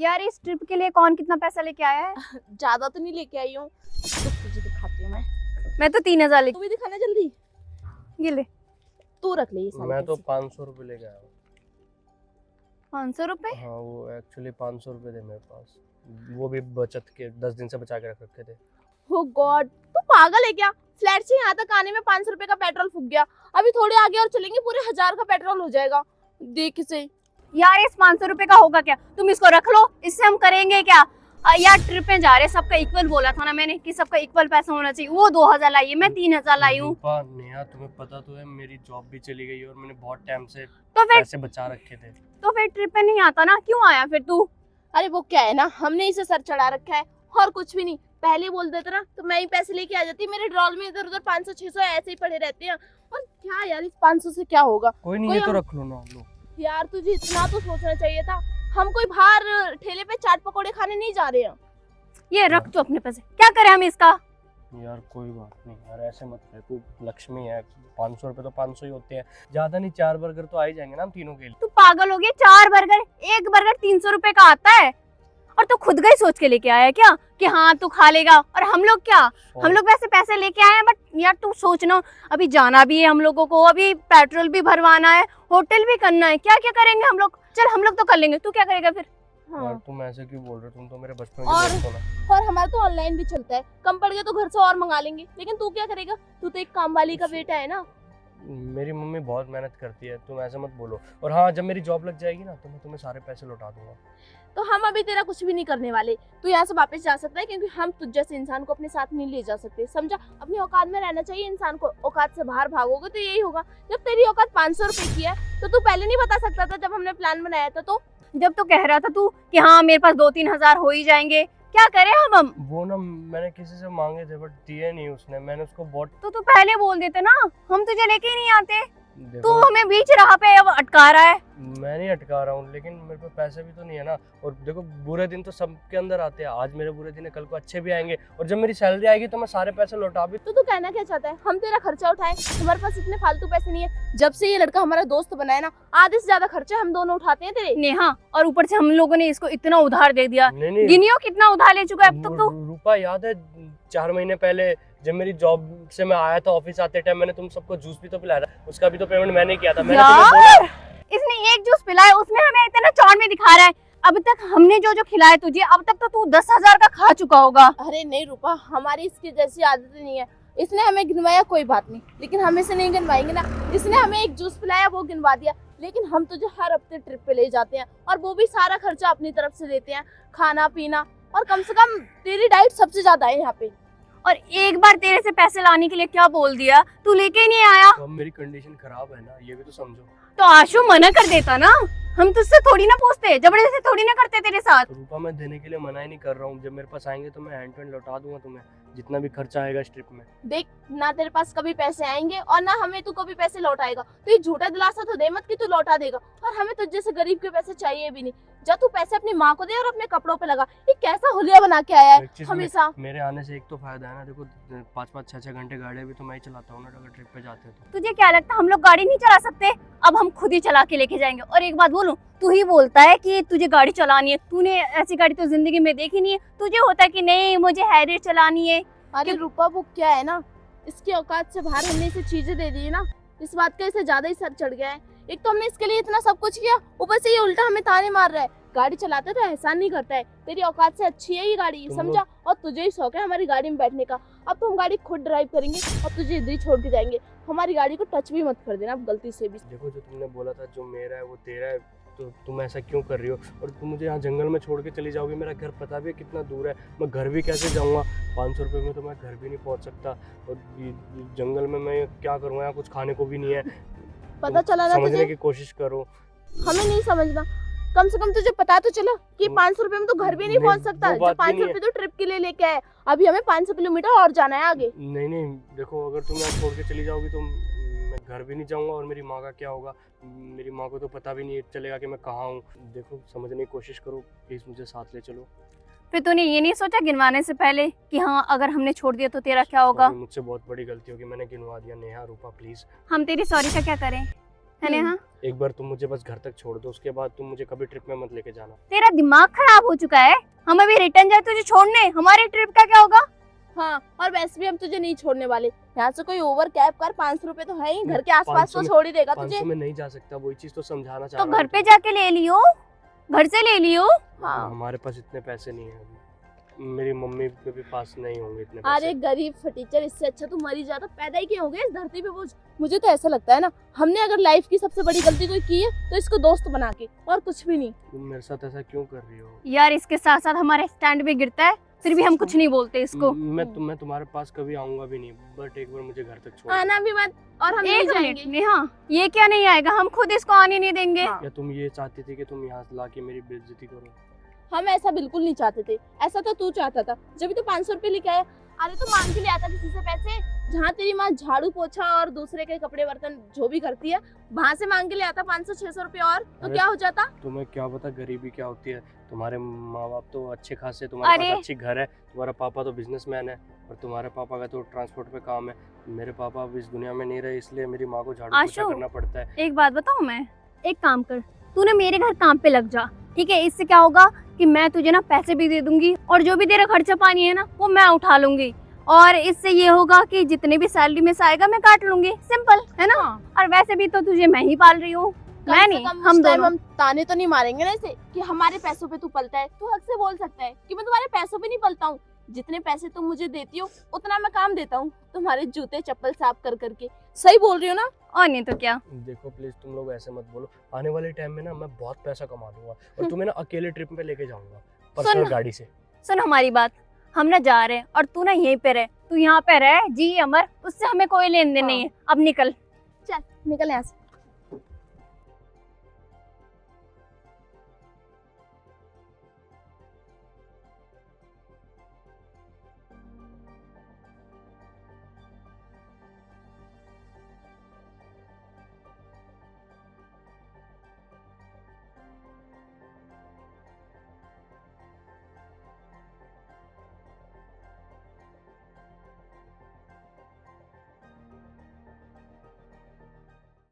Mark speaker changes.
Speaker 1: यार इस ट्रिप के लिए कौन कितना पैसा लेके आया है?
Speaker 2: ज्यादा तो नहीं लेके आई हूँ, तो तुझे दिखाती हूँ
Speaker 1: मैं तो 3,000 लेके।
Speaker 2: तू भी दिखाना जल्दी।
Speaker 1: ये ले।
Speaker 2: तू रख ले ये सारे
Speaker 3: मैं तो
Speaker 2: पैसे।
Speaker 3: 500 रुपए लेके आया हूँ।
Speaker 1: 500 रुपए?
Speaker 3: हाँ वो एक्चुअली 500 रुपए थे मेरे पास, वो भी बचत के 10 दिन से बचा के रख रखे थे।
Speaker 2: Oh God, तू पागल है क्या? फ्लैट से यहाँ तक आने में 500 रुपए का पेट्रोल फूक गया। अभी थोड़े आगे और चलेंगे पूरे 1000 का पेट्रोल हो जाएगा। देख इसे।
Speaker 1: यार इस 500 रुपए का होगा क्या? तुम इसको रख लो, इससे हम करेंगे क्या? यार ट्रिप में जा रहे हैं, सबका इक्वल बोला था ना मैंने कि सबका इक्वल पैसा होना चाहिए। वो 2000 लाई है, मैं 3000 लाई हूँ।
Speaker 3: रूपा नेहा तुम्हें पता तो है मेरी जॉब भी चली गई और मैंने बहुत टाइम से
Speaker 1: तो फिर
Speaker 3: पैसे बचा रखे थे।
Speaker 1: ट्रिप पे नहीं आता ना, क्यों आया फिर तू?
Speaker 2: अरे वो क्या है ना, हमने इसे सर चढ़ा रखा है और कुछ भी नहीं। पहले बोल देते ना तो मैं ही पैसे लेके आ जाती। मेरे ड्रॉल में इधर उधर 500-600 ऐसे ही पड़े रहते हैं। और क्या यार, इस 500 से क्या होगा?
Speaker 3: कोई नहीं,
Speaker 2: कोई
Speaker 3: ये तो
Speaker 2: हम-
Speaker 3: रख लो ना लो।
Speaker 2: यार तुझे इतना तो सोचना चाहिए था। हम कोई बाहर ठेले पे चाट पकौड़े खाने नहीं जा रहे हैं।
Speaker 1: ये रख तो अपने पैसे, क्या करें हम इसका?
Speaker 3: यार कोई बात नहीं यार, ऐसे मत कर, तू लक्ष्मी है। 500 रुपए तो 500 ही होते हैं, ज्यादा नहीं 4 बर्गर तो आ ही जाएंगे ना हम तीनों के लिए।
Speaker 1: तू पागल हो गया? 4 बर्गर, एक बर्गर 300 रुपए का आता है। और तू खुद का ही सोच के लेके आया है क्या कि हाँ तू खा लेगा? और हम लोग क्या, हम लोग वैसे पैसे लेके आए हैं, बट यार तू सोचना, अभी जाना भी है हम लोगों को, अभी पेट्रोल भी भरवाना है, होटल भी करना है, क्या क्या करेंगे हम लोग? चल हम लोग तो कर लेंगे, तू क्या करेगा फिर?
Speaker 3: यार तुम ऐसे क्यों बोल रहे हो? तुम तो मेरे बचपन
Speaker 2: और-
Speaker 3: के दोस्त हो ना।
Speaker 2: और हमारा तो ऑनलाइन भी चलता है। कम पड़ गया तो घर से और मंगा लेंगे। लेकिन तू क्या करेगा? तू तो एक काम वाली का बेटा है ना।
Speaker 3: मेरी मम्मी बहुत मेहनत करती है, तुम ऐसे मत बोलो। और हाँ, जब मेरी जॉब लग जाएगी ना तो मैं तुम्हें सारे पैसे लौटा दूंगा।
Speaker 2: तो हम अभी तेरा कुछ भी नहीं करने वाले। तू यहाँ से वापस जा सकता है, क्योंकि हम तुझ जैसे इंसान को अपने साथ नहीं ले जा सकते, समझा? अपनी औकात में रहना चाहिए इंसान को। औकात से बाहर भागोगे तो यही होगा। जब तेरी औकात 500 रुपए की है तो तू पहले नहीं बता सकता था जब हमने प्लान बनाया था? तो
Speaker 1: जब तो कह रहा था तू कि हाँ मेरे पास 2-3 हजार हो ही जाएंगे, क्या करें हम?
Speaker 3: वो ना मैंने किसी से मांगे थे बट दिए नहीं उसने। मैंने उसको बहुत
Speaker 1: तो तू पहले बोल देते ना, हम तुझे लेके ही नहीं आते। तू
Speaker 3: देखो,
Speaker 1: हमें बीच राह पे अब अटका रहा है।
Speaker 3: मैं नहीं अटका रहा हूँ, लेकिन मेरे पे पैसे भी तो नहीं है ना। और देखो, बुरे दिन तो सबके अंदर आते हैं। आज मेरे बुरे दिन है, कल को अच्छे भी आएंगे। और जब मेरी सैलरी आएगी तो मैं सारे पैसे लौटा भी।
Speaker 2: तू कहना क्या चाहता है? हम तेरा खर्चा उठाए? हमारे पास इतने फालतू पैसे नहीं है। जब से ये लड़का हमारा दोस्त बना है ना, आधे से ज्यादा खर्चे हम दोनों उठाते हैं तेरे।
Speaker 1: नेहा, और ऊपर से हम लोगों ने इसको इतना उधार दे दिया।
Speaker 3: नहीं नहीं
Speaker 1: गिनियो कितना उधार ले चुका है अब तक तो।
Speaker 3: रूपा, याद है 4 महीने पहले जब मेरी जॉब से मैं आया था, ऑफिस आते टाइम मैंने तुम सबको जूस भी तो पिलाया था। उसका भी तो पेमेंट मैंने किया था। मैंने तुम्हें बोला।
Speaker 1: यार इसने एक जूस पिलाया, उसमें हमें इतना चौड़ में दिखा रहा है। अब तक हमने जो जो खिलाया तुझे, अब तक तो तू 10,000 का खा चुका होगा।
Speaker 2: अरे नहीं रूपा, हमारी इसकी जैसी आदत नहीं है। इसने हमें गिनवाया कोई बात नहीं, लेकिन हम इसे नहीं गिनवाएंगे ना। इसने हमें एक जूस पिलाया, वो गिनवा दिया। लेकिन हम तुझे हर हफ्ते ट्रिप पे ले जाते हैं, और वो भी सारा खर्चा अपनी तरफ से देते हैं, खाना पीना। और कम से कम तेरी डाइट सबसे ज्यादा है यहाँ पे।
Speaker 1: और एक बार तेरे से पैसे लाने के लिए क्या बोल दिया, तू लेके ही नहीं आया।
Speaker 3: तो अब मेरी कंडीशन खराब है ना, ये भी तो समझो।
Speaker 1: तो आशु मना कर देता ना, हम तुझसे थोड़ी ना पूछते, जबरदस्ती थोड़ी ना करते तेरे साथ।
Speaker 3: तो रूपा, मैं देने के लिए मना ही नहीं कर रहा हूँ। जब मेरे पास आएंगे तो मैं हैंड टू हैंड लौटा दूंगा तुम्हें, जितना भी खर्चा आएगा इस ट्रिप में।
Speaker 2: देख ना, तेरे पास कभी पैसे आएंगे और ना हमें तू कभी पैसे लौटाएगा। तो ये झूठा दिलासा तो दे मत कि तू लौटा देगा। और हमें तुझ जैसे गरीब के पैसे चाहिए भी नहीं। जा तू पैसे अपनी माँ को दे और अपने कपड़ों पे लगा। ये कैसा हुलिया बना के आया है
Speaker 3: एक चीज़
Speaker 2: हमेशा।
Speaker 3: मेरे आने से एक तो फायदा है ना, देखो 5-5, 6-6 घंटे गाड़ी भी तो मैं ही चलाता हूँ ना, अगर ट्रिप पे जाते हो तो।
Speaker 1: तुझे क्या लगता है हम लोग गाड़ी नहीं चला सकते? अब हम खुद ही चला के लेके जाएंगे। और एक बात बोलूं, तू ही बोलता है कि तुझे गाड़ी चलानी है। तूने ऐसी गाड़ी तो जिंदगी में देखी नहीं है। तुझे होता है कि नहीं मुझे हैरियर चलानी है।
Speaker 2: अरे रूपा, वो क्या है ना, इसकी औकात से बाहर हमने इसे चीजें दे दी ना, इस बात का इसे ज्यादा ही सर चढ़ गया है। एक तो हमने इसके लिए इतना सब कुछ किया, ऊपर से ये उल्टा हमें ताने मार रहा है। गाड़ी चलाते तो एहसान नहीं करता है। तेरी औकात से अच्छी है ये गाड़ी,
Speaker 3: तुम
Speaker 2: समझा? और तुझे ही शौक है हमारी गाड़ी में बैठने का। अब तो हम गाड़ी खुद ड्राइव करेंगे और तुझे इधर ही छोड़ के जाएंगे। हमारी गाड़ी को टच भी मत कर देना अब गलती से भी।
Speaker 3: देखो, जो तुमने बोला था जो मेरा है वो तेरा है, तो तुम ऐसा क्यों कर रही हो? और तुम मुझे यहाँ जंगल में छोड़ के चली जाओगी। मेरा घर पता भी है कितना दूर है, मैं घर भी कैसे जाऊँगा? 500 रुपये में तो मैं घर भी नहीं पहुँच सकता। और ये जंगल में मैं क्या करूँगा? यहाँ कुछ खाने को भी नहीं है।
Speaker 2: पता चला ना
Speaker 3: समझने
Speaker 2: तुझे?
Speaker 3: की कोशिश करो।
Speaker 2: हमें नहीं समझना। कम से कम तुझे पता तो चला कि 500 रुपए में तो घर भी नहीं पहुंच सकता।
Speaker 3: वो
Speaker 2: जो
Speaker 3: बात भी
Speaker 2: 500
Speaker 3: नहीं है।
Speaker 2: रुपए तो ट्रिप के लिए लेके आए, अभी हमें 500 किलोमीटर और जाना है आगे।
Speaker 3: नहीं नहीं, देखो, अगर तुम यहाँ छोड़ के चली जाओगी तो मैं घर भी नहीं जाऊँगा। और मेरी माँ का क्या होगा? मेरी माँ को तो पता भी नहीं चलेगा कि मैं कहाँ हूँ। देखो, समझने की कोशिश करो प्लीज़, मुझे साथ ले चलो।
Speaker 1: फिर तूने ये नहीं सोचा गिनवाने से पहले कि हाँ अगर हमने छोड़ दिया तो तेरा क्या होगा?
Speaker 3: Sorry, मुझसे बहुत बड़ी गलती होगी, मैंने गिनवा दिया। नेहा, रूपा, प्लीज़।
Speaker 1: हम तेरी सॉरी का क्या करें? है ना? हाँ,
Speaker 3: एक बार तुम मुझे बस घर तक छोड़ दो, उसके बाद तुम मुझे कभी ट्रिप में मत लेके जाना।
Speaker 1: तेरा दिमाग खराब हो चुका है। हम अभी रिटर्न जाए तुझे छोड़ने, हमारी ट्रिप का क्या होगा?
Speaker 2: हाँ, और वैसे भी हम तुझे नहीं छोड़ने वाले। यहाँ से कोई ओवर कैब कर, 500 रुपए तो है ही, घर के आसपास
Speaker 3: 500
Speaker 2: तो
Speaker 3: में-
Speaker 2: छोड़ ही देगा तुझे।
Speaker 3: 500 में नहीं जा सकता, वही चीज तो समझाना चाह
Speaker 1: तो
Speaker 3: रहा हूँ
Speaker 1: घर पे जाके ले लियो, घर से ले लियो।
Speaker 2: हाँ।
Speaker 3: हमारे पास इतने पैसे नहीं है अभी। मेरी मम्मी के भी पास नहीं होंगे इतने
Speaker 2: अरे
Speaker 3: पैसे।
Speaker 2: गरीब फटीचर, इससे अच्छा तू मर ही जाता। पैदा ही क्यों हो गया इस धरती पे बोझ। मुझे तो ऐसा लगता है ना, हमने अगर लाइफ की सबसे बड़ी गलती कोई की है तो इसको दोस्त बना के, और कुछ भी नहीं।
Speaker 3: तुम मेरे साथ ऐसा क्यों कर रही हो?
Speaker 1: यार इसके साथ साथ हमारे स्टैंड भी गिरता है, फिर भी हम कुछ नहीं बोलते इसको।
Speaker 3: मैं तुम्हारे पास कभी आऊंगा भी नहीं, बट एक बार मुझे घर तक छोड़ दो।
Speaker 2: आना भी मत, और हम नहीं
Speaker 1: एक मिनट
Speaker 2: जाएंगे।
Speaker 1: नेहा, ये क्या नहीं आएगा? हम खुद इसको आने नहीं देंगे।
Speaker 2: हाँ।
Speaker 3: या तुम ये चाहती थी कि तुम यहाँ ला के मेरी बेइज्जती करो?
Speaker 2: हम ऐसा बिल्कुल नहीं चाहते थे, ऐसा तो तू चाहता था। जब भी तो 500 रुपए लेके आया, अरे तो मांग के ले आता किसी से पैसे। जहाँ तेरी माँ झाड़ू पोछा और दूसरे के कपड़े बर्तन जो भी करती है, वहाँ से मांग के ले आता 500-600 रुपए, और तो
Speaker 3: अरे
Speaker 2: क्या हो जाता।
Speaker 3: तुम्हें क्या पता गरीबी क्या होती है। तुम्हारे माँ बाप तो अच्छे खासे, तुम्हारे
Speaker 1: अरे!
Speaker 3: पास अच्छी घर है, तुम्हारा पापा तो बिजनेसमैन है, और तुम्हारे पापा का तो ट्रांसपोर्ट पे काम है। मेरे पापा अब इस दुनिया में नहीं रहे, इसलिए मेरी माँ को झाड़ू पोछा
Speaker 1: आशु!
Speaker 3: करना पड़ता है।
Speaker 1: एक बात बताऊं मैं, एक काम कर, तू ना मेरे घर काम पे लग जा, ठीक है? इससे क्या होगा कि मैं तुझे ना पैसे भी दे दूंगी, और जो भी तेरा खर्चा पानी है ना वो मैं उठा लूंगी, और इससे ये होगा कि जितने भी सैलरी में से आएगा मैं काट लूंगी। सिंपल है ना? और वैसे भी तो तुझे मैं ही पाल रही हूँ, मैं नहीं, हम दोनों।
Speaker 2: हम ताने तो नहीं मारेंगे ना इसे कि हमारे पैसों पे तू पलता है। तू हक से बोल सकता है कि मैं तुम्हारे पैसों पे नहीं पलता हूँ। जितने पैसे तुम मुझे देती हो उतना मैं काम देता हूँ, तुम्हारे जूते चप्पल साफ कर करके। सही बोल रही हो ना?
Speaker 1: और नहीं तो क्या।
Speaker 3: देखो प्लीज तुम लोग ऐसे मत बोलो, आने वाले टाइम में ना मैं बहुत पैसा कमा लूंगा और तुम्हें ना अकेले ट्रिप पे लेके जाऊंगा, पर्सनल गाड़ी से।
Speaker 1: सुन हमारी बात, हम ना जा रहे हैं और तू ना यहीं पे रह, तू यहाँ पे रह जी अमर, उससे हमें कोई लेन देन नहीं है। अब निकल।
Speaker 2: चल निकल यहाँ से।